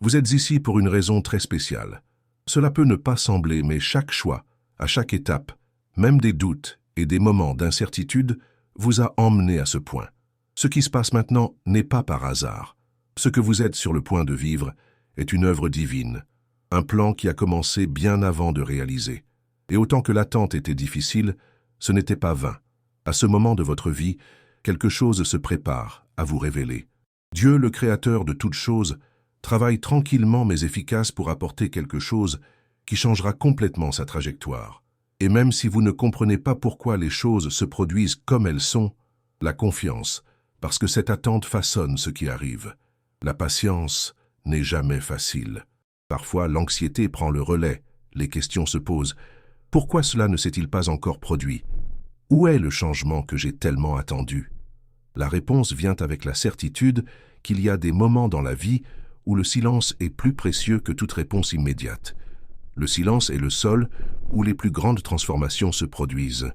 Vous êtes ici pour une raison très spéciale. Cela peut ne pas sembler, mais chaque choix, à chaque étape, même des doutes et des moments d'incertitude, vous a emmené à ce point. Ce qui se passe maintenant n'est pas par hasard. Ce que vous êtes sur le point de vivre est une œuvre divine, un plan qui a commencé bien avant de réaliser. Et autant que l'attente était difficile, ce n'était pas vain. À ce moment de votre vie, quelque chose se prépare à vous révéler. Dieu, le Créateur de toutes choses, travaille tranquillement mais efficace pour apporter quelque chose qui changera complètement sa trajectoire. Et même si vous ne comprenez pas pourquoi les choses se produisent comme elles sont, la confiance, parce que cette attente façonne ce qui arrive. La patience n'est jamais facile. Parfois, l'anxiété prend le relais, les questions se posent. Pourquoi cela ne s'est-il pas encore produit? Où est le changement que j'ai tellement attendu? La réponse vient avec la certitude qu'il y a des moments dans la vie où le silence est plus précieux que toute réponse immédiate. Le silence est le sol où les plus grandes transformations se produisent.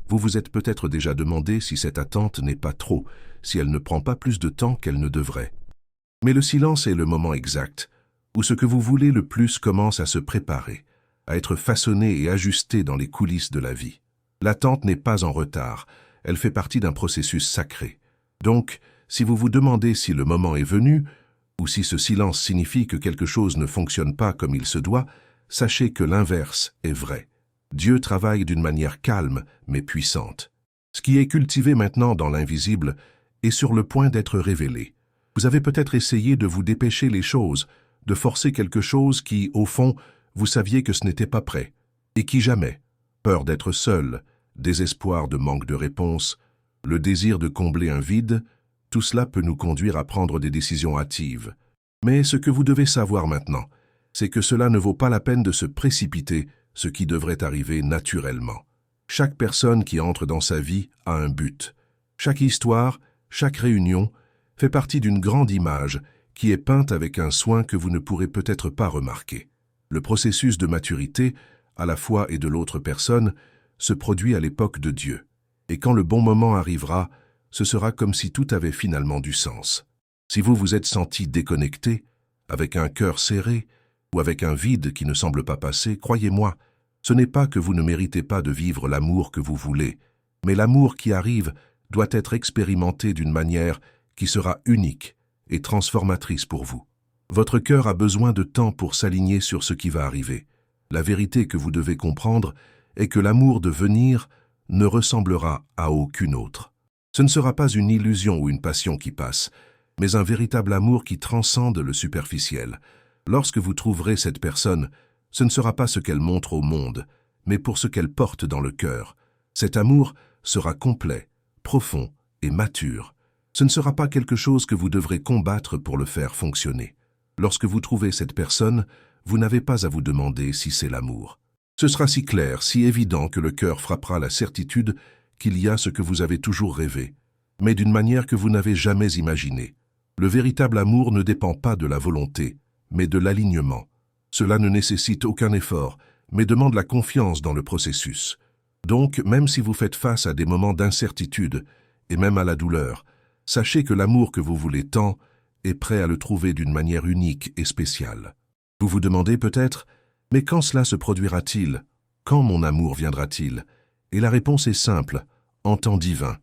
Vous vous êtes peut-être déjà demandé si cette attente n'est pas trop, si elle ne prend pas plus de temps qu'elle ne devrait. Mais le silence est le moment exact où ce que vous voulez le plus commence à se préparer, à être façonné et ajusté dans les coulisses de la vie. L'attente n'est pas en retard, elle fait partie d'un processus sacré. Donc, si vous vous demandez si le moment est venu, ou si ce silence signifie que quelque chose ne fonctionne pas comme il se doit, sachez que l'inverse est vrai. Dieu travaille d'une manière calme mais puissante. Ce qui est cultivé maintenant dans l'invisible est sur le point d'être révélé. Vous avez peut-être essayé de vous dépêcher les choses, de forcer quelque chose qui, au fond, vous saviez que ce n'était pas prêt, et qui jamais. Peur d'être seul, désespoir de manque de réponse, le désir de combler un vide, tout cela peut nous conduire à prendre des décisions hâtives. Mais ce que vous devez savoir maintenant, c'est que cela ne vaut pas la peine de se précipiter, ce qui devrait arriver naturellement. Chaque personne qui entre dans sa vie a un but. Chaque histoire, chaque réunion, fait partie d'une grande image qui est peinte avec un soin que vous ne pourrez peut-être pas remarquer. Le processus de maturité, à la fois et de l'autre personne, se produit à l'époque de Dieu. Et quand le bon moment arrivera, ce sera comme si tout avait finalement du sens. Si vous vous êtes senti déconnecté, avec un cœur serré, ou avec un vide qui ne semble pas passer, croyez-moi, ce n'est pas que vous ne méritez pas de vivre l'amour que vous voulez, mais l'amour qui arrive doit être expérimenté d'une manière qui sera unique et transformatrice pour vous. Votre cœur a besoin de temps pour s'aligner sur ce qui va arriver. La vérité que vous devez comprendre est que l'amour de venir ne ressemblera à aucune autre. Ce ne sera pas une illusion ou une passion qui passe, mais un véritable amour qui transcende le superficiel. Lorsque vous trouverez cette personne, ce ne sera pas ce qu'elle montre au monde, mais pour ce qu'elle porte dans le cœur. Cet amour sera complet, profond et mature. Ce ne sera pas quelque chose que vous devrez combattre pour le faire fonctionner. Lorsque vous trouvez cette personne, vous n'avez pas à vous demander si c'est l'amour. Ce sera si clair, si évident que le cœur frappera la certitude qu'il y a ce que vous avez toujours rêvé, mais d'une manière que vous n'avez jamais imaginée. Le véritable amour ne dépend pas de la volonté, mais de l'alignement. Cela ne nécessite aucun effort, mais demande la confiance dans le processus. Donc, même si vous faites face à des moments d'incertitude, et même à la douleur, sachez que l'amour que vous voulez tant est prêt à le trouver d'une manière unique et spéciale. Vous vous demandez peut-être, mais quand cela se produira-t-il? Quand mon amour viendra-t-il? Et la réponse est simple, en temps divin.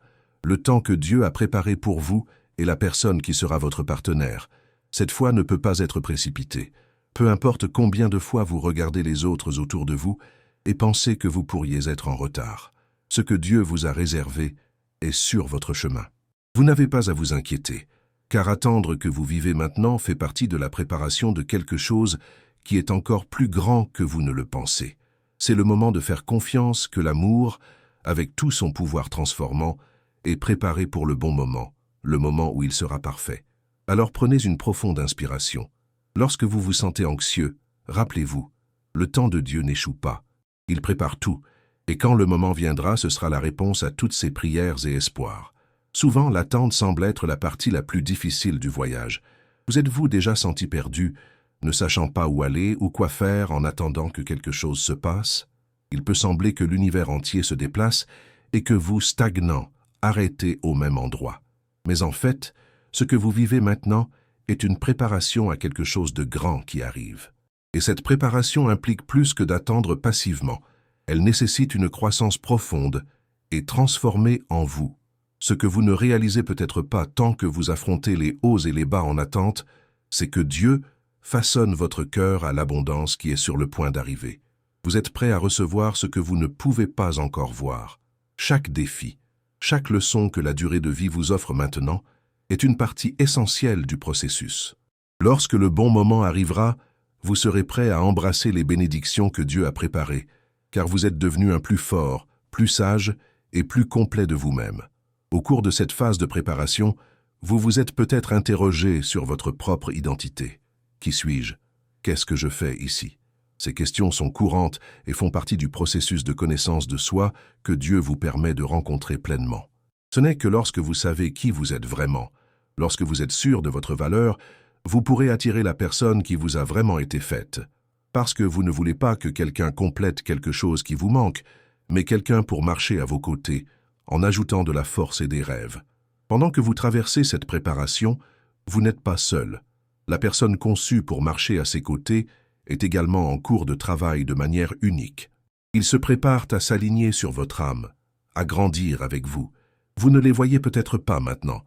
Le temps que Dieu a préparé pour vous et la personne qui sera votre partenaire. Cette foi ne peut pas être précipitée. Peu importe combien de fois vous regardez les autres autour de vous et pensez que vous pourriez être en retard. Ce que Dieu vous a réservé est sur votre chemin. Vous n'avez pas à vous inquiéter, car attendre que vous vivez maintenant fait partie de la préparation de quelque chose qui est encore plus grand que vous ne le pensez. C'est le moment de faire confiance que l'amour, avec tout son pouvoir transformant, est préparé pour le bon moment, le moment où il sera parfait. Alors prenez une profonde inspiration. Lorsque vous vous sentez anxieux, rappelez-vous, le temps de Dieu n'échoue pas. Il prépare tout, et quand le moment viendra, ce sera la réponse à toutes ses prières et espoirs. Souvent, l'attente semble être la partie la plus difficile du voyage. Vous êtes-vous déjà senti perdu, ne sachant pas où aller ou quoi faire en attendant que quelque chose se passe? Il peut sembler que l'univers entier se déplace et que vous, stagnant, arrêtez au même endroit. Mais en fait, ce que vous vivez maintenant est une préparation à quelque chose de grand qui arrive. Et cette préparation implique plus que d'attendre passivement. Elle nécessite une croissance profonde et transformée en vous. Ce que vous ne réalisez peut-être pas tant que vous affrontez les hauts et les bas en attente, c'est que Dieu façonne votre cœur à l'abondance qui est sur le point d'arriver. Vous êtes prêt à recevoir ce que vous ne pouvez pas encore voir. Chaque défi, chaque leçon que la durée de vie vous offre maintenant est une partie essentielle du processus. Lorsque le bon moment arrivera, vous serez prêt à embrasser les bénédictions que Dieu a préparées, car vous êtes devenu un plus fort, plus sage et plus complet de vous-même. Au cours de cette phase de préparation, vous vous êtes peut-être interrogé sur votre propre identité. Qui suis-je? Qu'est-ce que je fais ici? Ces questions sont courantes et font partie du processus de connaissance de soi que Dieu vous permet de rencontrer pleinement. Ce n'est que lorsque vous savez qui vous êtes vraiment, lorsque vous êtes sûr de votre valeur, vous pourrez attirer la personne qui vous a vraiment été faite. Parce que vous ne voulez pas que quelqu'un complète quelque chose qui vous manque, mais quelqu'un pour marcher à vos côtés, en ajoutant de la force et des rêves. Pendant que vous traversez cette préparation, vous n'êtes pas seul. La personne conçue pour marcher à ses côtés est également en cours de travail de manière unique. Ils se préparent à s'aligner sur votre âme, à grandir avec vous. Vous ne les voyez peut-être pas maintenant,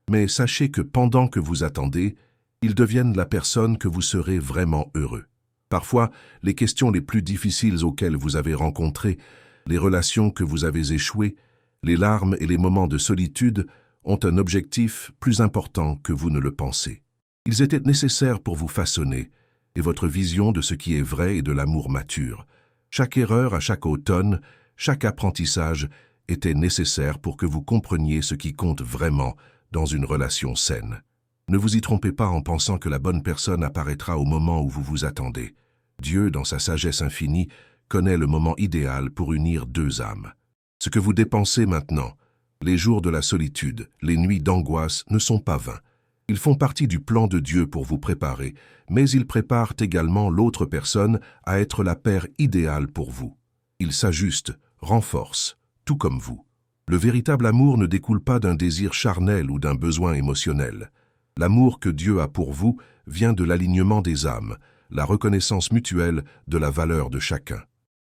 mais sachez que pendant que vous attendez, ils deviennent la personne que vous serez vraiment heureux. Parfois, les questions les plus difficiles auxquelles vous avez rencontré, les relations que vous avez échouées, les larmes et les moments de solitude ont un objectif plus important que vous ne le pensez. Ils étaient nécessaires pour vous façonner, et votre vision de ce qui est vrai et de l'amour mature. Chaque erreur à chaque automne, chaque apprentissage était nécessaire pour que vous compreniez ce qui compte vraiment dans une relation saine. Ne vous y trompez pas en pensant que la bonne personne apparaîtra au moment où vous vous attendez. Dieu, dans sa sagesse infinie, connaît le moment idéal pour unir deux âmes. Ce que vous dépensez maintenant, les jours de la solitude, les nuits d'angoisse ne sont pas vains. Ils font partie du plan de Dieu pour vous préparer, mais ils préparent également l'autre personne à être la paire idéale pour vous. Ils s'ajustent, renforcent, tout comme vous. Le véritable amour ne découle pas d'un désir charnel ou d'un besoin émotionnel. L'amour que Dieu a pour vous vient de l'alignement des âmes, la reconnaissance mutuelle de la valeur de chacun.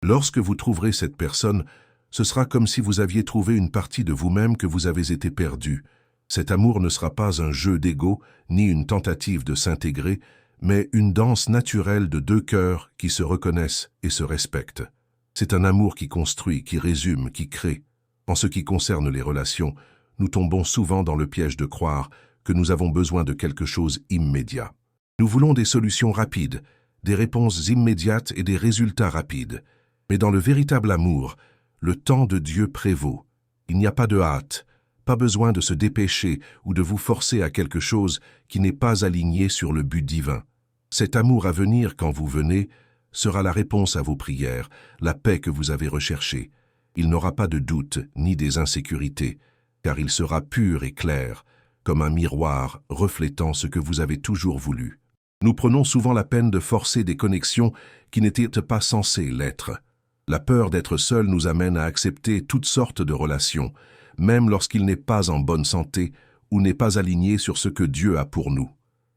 Lorsque vous trouverez cette personne, ce sera comme si vous aviez trouvé une partie de vous-même que vous avez été perdue. Cet amour ne sera pas un jeu d'ego, ni une tentative de s'intégrer, mais une danse naturelle de deux cœurs qui se reconnaissent et se respectent. C'est un amour qui construit, qui résume, qui crée. En ce qui concerne les relations, nous tombons souvent dans le piège de croire que nous avons besoin de quelque chose immédiat. Nous voulons des solutions rapides, des réponses immédiates et des résultats rapides. Mais dans le véritable amour, le temps de Dieu prévaut. Il n'y a pas de hâte, pas besoin de se dépêcher ou de vous forcer à quelque chose qui n'est pas aligné sur le but divin. Cet amour à venir quand vous venez sera la réponse à vos prières, la paix que vous avez recherchée. Il n'aura pas de doute ni des insécurités, car il sera pur et clair, comme un miroir reflétant ce que vous avez toujours voulu. Nous prenons souvent la peine de forcer des connexions qui n'étaient pas censées l'être. La peur d'être seul nous amène à accepter toutes sortes de relations, même lorsqu'il n'est pas en bonne santé ou n'est pas aligné sur ce que Dieu a pour nous.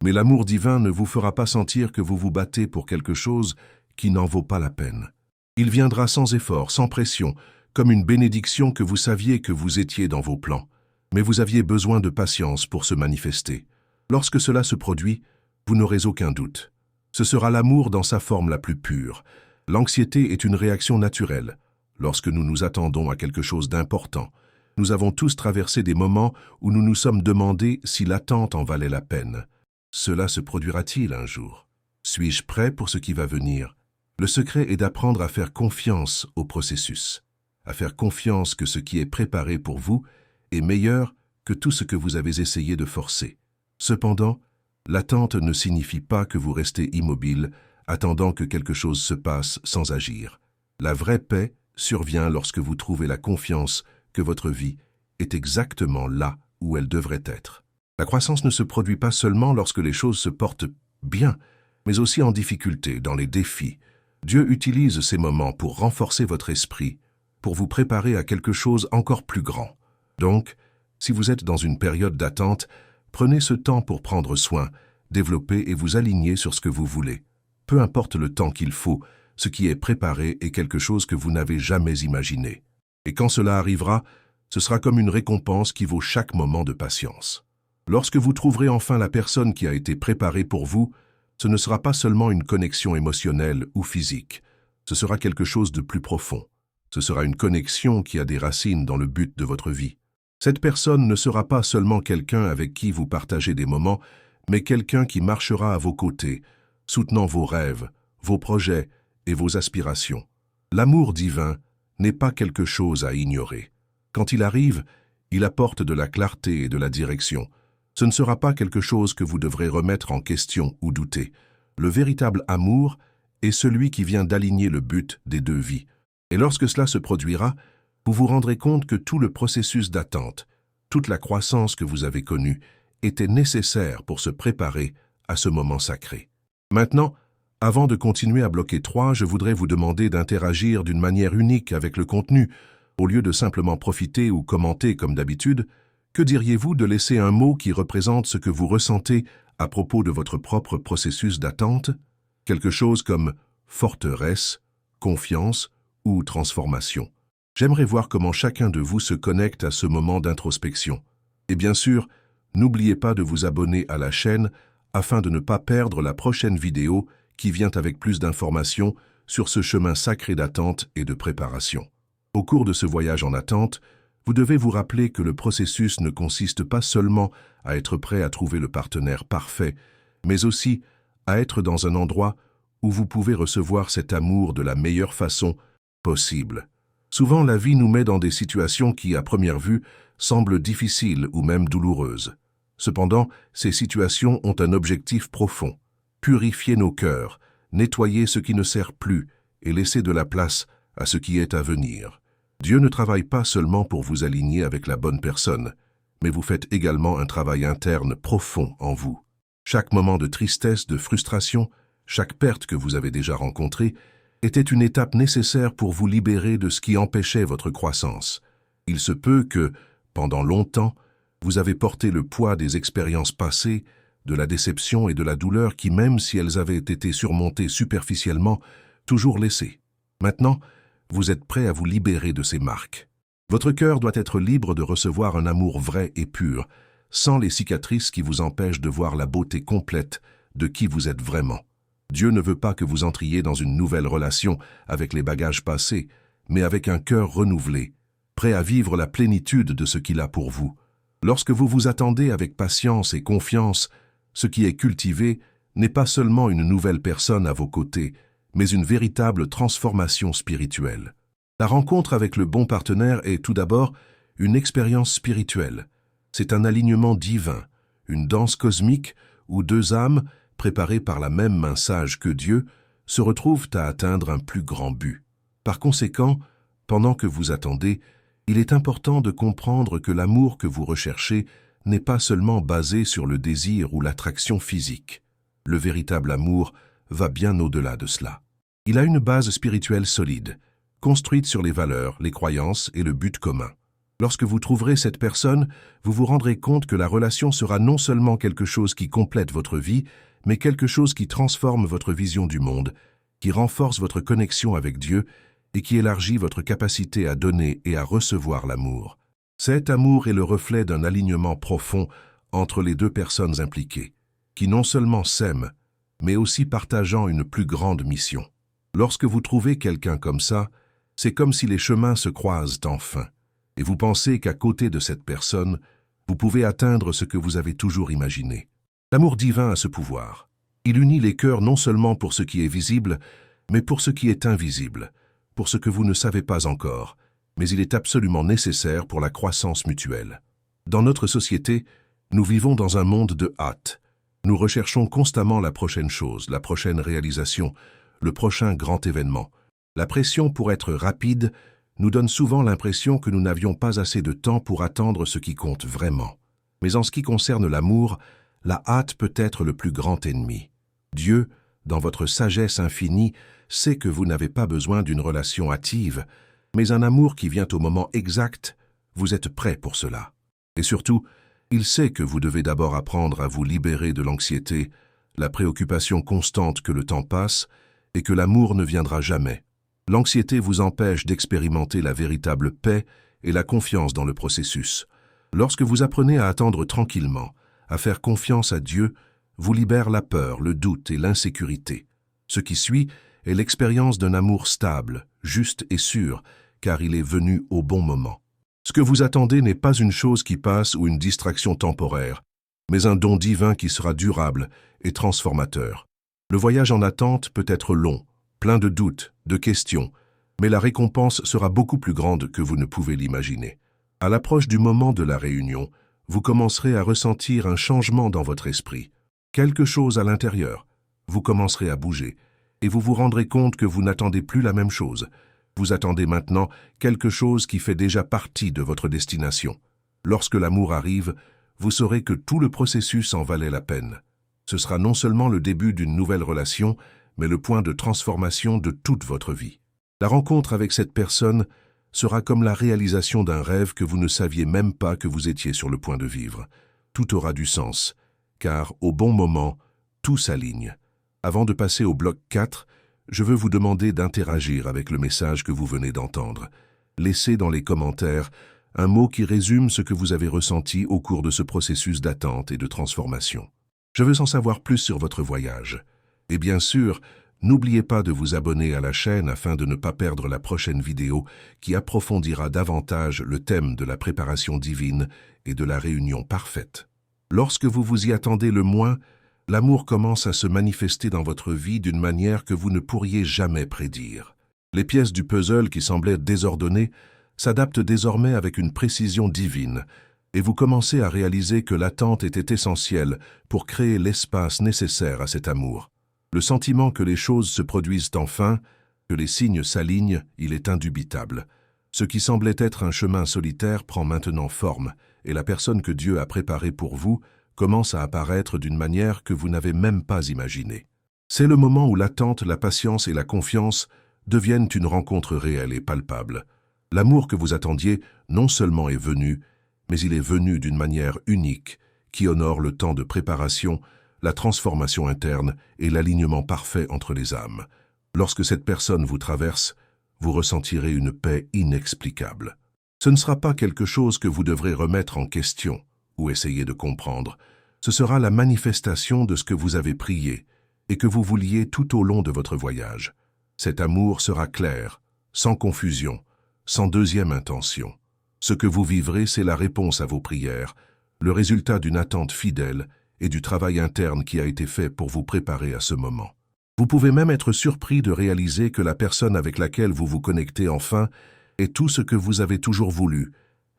Mais l'amour divin ne vous fera pas sentir que vous vous battez pour quelque chose qui n'en vaut pas la peine. Il viendra sans effort, sans pression, comme une bénédiction que vous saviez que vous étiez dans vos plans. Mais vous aviez besoin de patience pour se manifester. Lorsque cela se produit, vous n'aurez aucun doute. Ce sera l'amour dans sa forme la plus pure. L'anxiété est une réaction naturelle. Lorsque nous nous attendons à quelque chose d'important, nous avons tous traversé des moments où nous nous sommes demandé si l'attente en valait la peine. Cela se produira-t-il un jour? Suis-je prêt pour ce qui va venir? Le secret est d'apprendre à faire confiance au processus, à faire confiance que ce qui est préparé pour vous est meilleur que tout ce que vous avez essayé de forcer. Cependant, l'attente ne signifie pas que vous restez immobile, attendant que quelque chose se passe sans agir. La vraie paix survient lorsque vous trouvez la confiance que votre vie est exactement là où elle devrait être. La croissance ne se produit pas seulement lorsque les choses se portent bien, mais aussi en difficulté, dans les défis. Dieu utilise ces moments pour renforcer votre esprit, pour vous préparer à quelque chose encore plus grand. Donc, si vous êtes dans une période d'attente, prenez ce temps pour prendre soin, développer et vous aligner sur ce que vous voulez. Peu importe le temps qu'il faut, ce qui est préparé est quelque chose que vous n'avez jamais imaginé. Et quand cela arrivera, ce sera comme une récompense qui vaut chaque moment de patience. Lorsque vous trouverez enfin la personne qui a été préparée pour vous, ce ne sera pas seulement une connexion émotionnelle ou physique. Ce sera quelque chose de plus profond. Ce sera une connexion qui a des racines dans le but de votre vie. Cette personne ne sera pas seulement quelqu'un avec qui vous partagez des moments, mais quelqu'un qui marchera à vos côtés, soutenant vos rêves, vos projets et vos aspirations. L'amour divin n'est pas quelque chose à ignorer. Quand il arrive, il apporte de la clarté et de la direction. Ce ne sera pas quelque chose que vous devrez remettre en question ou douter. Le véritable amour est celui qui vient d'aligner le but des deux vies. Et lorsque cela se produira, vous vous rendrez compte que tout le processus d'attente, toute la croissance que vous avez connue, était nécessaire pour se préparer à ce moment sacré. Maintenant, avant de continuer à bloquer 3, je voudrais vous demander d'interagir d'une manière unique avec le contenu. Au lieu de simplement profiter ou commenter comme d'habitude, que diriez-vous de laisser un mot qui représente ce que vous ressentez à propos de votre propre processus d'attente? Quelque chose comme forteresse, confiance ou transformation. J'aimerais voir comment chacun de vous se connecte à ce moment d'introspection. Et bien sûr, n'oubliez pas de vous abonner à la chaîne afin de ne pas perdre la prochaine vidéo qui vient avec plus d'informations sur ce chemin sacré d'attente et de préparation. Au cours de ce voyage en attente, vous devez vous rappeler que le processus ne consiste pas seulement à être prêt à trouver le partenaire parfait, mais aussi à être dans un endroit où vous pouvez recevoir cet amour de la meilleure façon possible. Souvent, la vie nous met dans des situations qui, à première vue, semblent difficiles ou même douloureuses. Cependant, ces situations ont un objectif profond: purifier nos cœurs, nettoyer ce qui ne sert plus et laisser de la place à ce qui est à venir. Dieu ne travaille pas seulement pour vous aligner avec la bonne personne, mais vous faites également un travail interne profond en vous. Chaque moment de tristesse, de frustration, chaque perte que vous avez déjà rencontrée était une étape nécessaire pour vous libérer de ce qui empêchait votre croissance. Il se peut que, pendant longtemps, vous avez porté le poids des expériences passées, de la déception et de la douleur qui, même si elles avaient été surmontées superficiellement, toujours laissées. Maintenant, vous êtes prêt à vous libérer de ces marques. Votre cœur doit être libre de recevoir un amour vrai et pur, sans les cicatrices qui vous empêchent de voir la beauté complète de qui vous êtes vraiment. Dieu ne veut pas que vous entriez dans une nouvelle relation avec les bagages passés, mais avec un cœur renouvelé, prêt à vivre la plénitude de ce qu'il a pour vous. Lorsque vous vous attendez avec patience et confiance, ce qui est cultivé n'est pas seulement une nouvelle personne à vos côtés, mais une véritable transformation spirituelle. La rencontre avec le bon partenaire est tout d'abord une expérience spirituelle. C'est un alignement divin, une danse cosmique où deux âmes, préparées par la même main sage que Dieu, se retrouvent à atteindre un plus grand but. Par conséquent, pendant que vous attendez, il est important de comprendre que l'amour que vous recherchez n'est pas seulement basé sur le désir ou l'attraction physique. Le véritable amour va bien au-delà de cela. Il a une base spirituelle solide, construite sur les valeurs, les croyances et le but commun. Lorsque vous trouverez cette personne, vous vous rendrez compte que la relation sera non seulement quelque chose qui complète votre vie, mais quelque chose qui transforme votre vision du monde, qui renforce votre connexion avec Dieu et qui élargit votre capacité à donner et à recevoir l'amour. Cet amour est le reflet d'un alignement profond entre les deux personnes impliquées, qui non seulement s'aiment, mais aussi partageant une plus grande mission. Lorsque vous trouvez quelqu'un comme ça, c'est comme si les chemins se croisent enfin, et vous pensez qu'à côté de cette personne, vous pouvez atteindre ce que vous avez toujours imaginé. L'amour divin a ce pouvoir. Il unit les cœurs non seulement pour ce qui est visible, mais pour ce qui est invisible, pour ce que vous ne savez pas encore, mais il est absolument nécessaire pour la croissance mutuelle. Dans notre société, nous vivons dans un monde de hâte. Nous recherchons constamment la prochaine chose, la prochaine réalisation, le prochain grand événement. La pression pour être rapide nous donne souvent l'impression que nous n'avions pas assez de temps pour attendre ce qui compte vraiment. Mais en ce qui concerne l'amour, la hâte peut être le plus grand ennemi. Dieu, dans votre sagesse infinie, sait que vous n'avez pas besoin d'une relation hâtive, mais un amour qui vient au moment exact, vous êtes prêt pour cela. Et surtout, Il sait que vous devez d'abord apprendre à vous libérer de l'anxiété, la préoccupation constante que le temps passe et que l'amour ne viendra jamais. L'anxiété vous empêche d'expérimenter la véritable paix et la confiance dans le processus. Lorsque vous apprenez à attendre tranquillement, à faire confiance à Dieu, vous libère la peur, le doute et l'insécurité. Ce qui suit est l'expérience d'un amour stable, juste et sûr, car il est venu au bon moment. Ce que vous attendez n'est pas une chose qui passe ou une distraction temporaire, mais un don divin qui sera durable et transformateur. Le voyage en attente peut être long, plein de doutes, de questions, mais la récompense sera beaucoup plus grande que vous ne pouvez l'imaginer. À l'approche du moment de la réunion, vous commencerez à ressentir un changement dans votre esprit. Quelque chose à l'intérieur. Vous commencerez à bouger, et vous vous rendrez compte que vous n'attendez plus la même chose. Vous attendez maintenant quelque chose qui fait déjà partie de votre destination. Lorsque l'amour arrive, vous saurez que tout le processus en valait la peine. Ce sera non seulement le début d'une nouvelle relation, mais le point de transformation de toute votre vie. La rencontre avec cette personne sera comme la réalisation d'un rêve que vous ne saviez même pas que vous étiez sur le point de vivre. Tout aura du sens, car au bon moment, tout s'aligne. Avant de passer au bloc 4, je veux vous demander d'interagir avec le message que vous venez d'entendre. Laissez dans les commentaires un mot qui résume ce que vous avez ressenti au cours de ce processus d'attente et de transformation. Je veux en savoir plus sur votre voyage. Et bien sûr, n'oubliez pas de vous abonner à la chaîne afin de ne pas perdre la prochaine vidéo qui approfondira davantage le thème de la préparation divine et de la réunion parfaite. Lorsque vous vous y attendez le moins, l'amour commence à se manifester dans votre vie d'une manière que vous ne pourriez jamais prédire. Les pièces du puzzle qui semblaient désordonnées s'adaptent désormais avec une précision divine, et vous commencez à réaliser que l'attente était essentielle pour créer l'espace nécessaire à cet amour. Le sentiment que les choses se produisent enfin, que les signes s'alignent, il est indubitable. Ce qui semblait être un chemin solitaire prend maintenant forme, et la personne que Dieu a préparée pour vous commence à apparaître d'une manière que vous n'avez même pas imaginée. C'est le moment où l'attente, la patience et la confiance deviennent une rencontre réelle et palpable. L'amour que vous attendiez non seulement est venu, mais il est venu d'une manière unique, qui honore le temps de préparation, la transformation interne et l'alignement parfait entre les âmes. Lorsque cette personne vous traverse, vous ressentirez une paix inexplicable. Ce ne sera pas quelque chose que vous devrez remettre en question ou essayer de comprendre. Ce sera la manifestation de ce que vous avez prié et que vous vouliez tout au long de votre voyage. Cet amour sera clair, sans confusion, sans deuxième intention. Ce que vous vivrez, c'est la réponse à vos prières, le résultat d'une attente fidèle et du travail interne qui a été fait pour vous préparer à ce moment. Vous pouvez même être surpris de réaliser que la personne avec laquelle vous vous connectez enfin est tout ce que vous avez toujours voulu,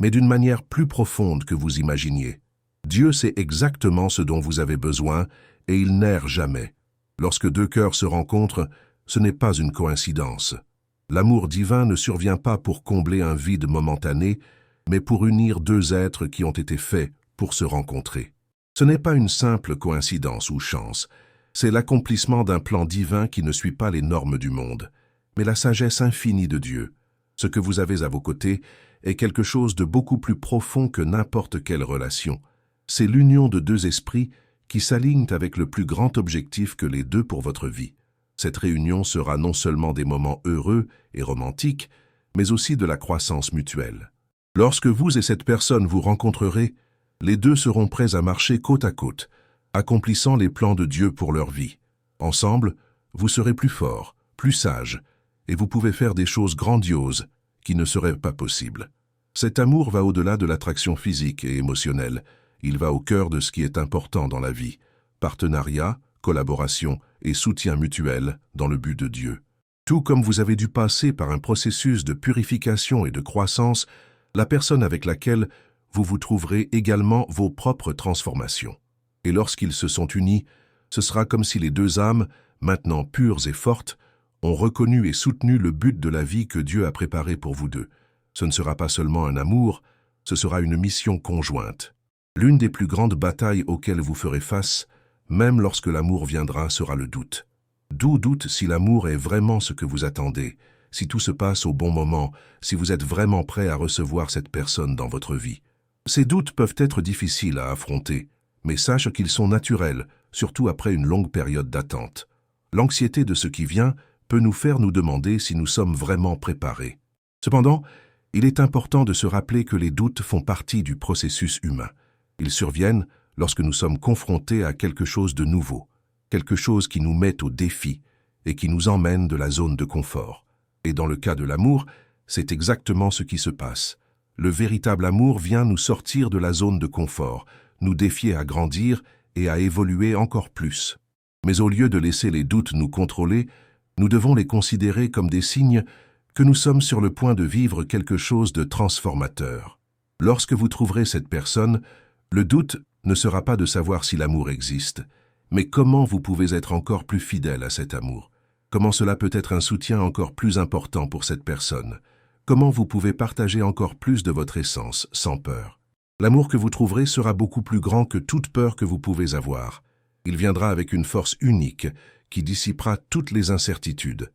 mais d'une manière plus profonde que vous imaginiez. Dieu sait exactement ce dont vous avez besoin et il n'erre jamais. Lorsque deux cœurs se rencontrent, ce n'est pas une coïncidence. L'amour divin ne survient pas pour combler un vide momentané, mais pour unir deux êtres qui ont été faits pour se rencontrer. Ce n'est pas une simple coïncidence ou chance, c'est l'accomplissement d'un plan divin qui ne suit pas les normes du monde, mais la sagesse infinie de Dieu. Ce que vous avez à vos côtés est quelque chose de beaucoup plus profond que n'importe quelle relation. C'est l'union de deux esprits qui s'alignent avec le plus grand objectif que les deux pour votre vie. Cette réunion sera non seulement des moments heureux et romantiques, mais aussi de la croissance mutuelle. Lorsque vous et cette personne vous rencontrerez, les deux seront prêts à marcher côte à côte, accomplissant les plans de Dieu pour leur vie. Ensemble, vous serez plus forts, plus sages, et vous pouvez faire des choses grandioses qui ne seraient pas possibles. Cet amour va au-delà de l'attraction physique et émotionnelle. Il va au cœur de ce qui est important dans la vie. Partenariat, collaboration et soutien mutuel dans le but de Dieu. Tout comme vous avez dû passer par un processus de purification et de croissance, la personne avec laquelle vous vous trouverez également vos propres transformations. Et lorsqu'ils se sont unis, ce sera comme si les deux âmes, maintenant pures et fortes, ont reconnu et soutenu le but de la vie que Dieu a préparé pour vous deux. Ce ne sera pas seulement un amour, ce sera une mission conjointe. L'une des plus grandes batailles auxquelles vous ferez face, même lorsque l'amour viendra, sera le doute. D'où doute si l'amour est vraiment ce que vous attendez, si tout se passe au bon moment, si vous êtes vraiment prêt à recevoir cette personne dans votre vie. Ces doutes peuvent être difficiles à affronter, mais sache qu'ils sont naturels, surtout après une longue période d'attente. L'anxiété de ce qui vient peut nous faire nous demander si nous sommes vraiment préparés. Cependant, il est important de se rappeler que les doutes font partie du processus humain. Ils surviennent lorsque nous sommes confrontés à quelque chose de nouveau, quelque chose qui nous met au défi et qui nous emmène de la zone de confort. Et dans le cas de l'amour, c'est exactement ce qui se passe. Le véritable amour vient nous sortir de la zone de confort, nous défier à grandir et à évoluer encore plus. Mais au lieu de laisser les doutes nous contrôler, nous devons les considérer comme des signes que nous sommes sur le point de vivre quelque chose de transformateur. Lorsque vous trouverez cette personne, le doute ne sera pas de savoir si l'amour existe, mais comment vous pouvez être encore plus fidèle à cet amour. Comment cela peut être un soutien encore plus important pour cette personne. Comment vous pouvez partager encore plus de votre essence, sans peur. L'amour que vous trouverez sera beaucoup plus grand que toute peur que vous pouvez avoir. Il viendra avec une force unique qui dissipera toutes les incertitudes.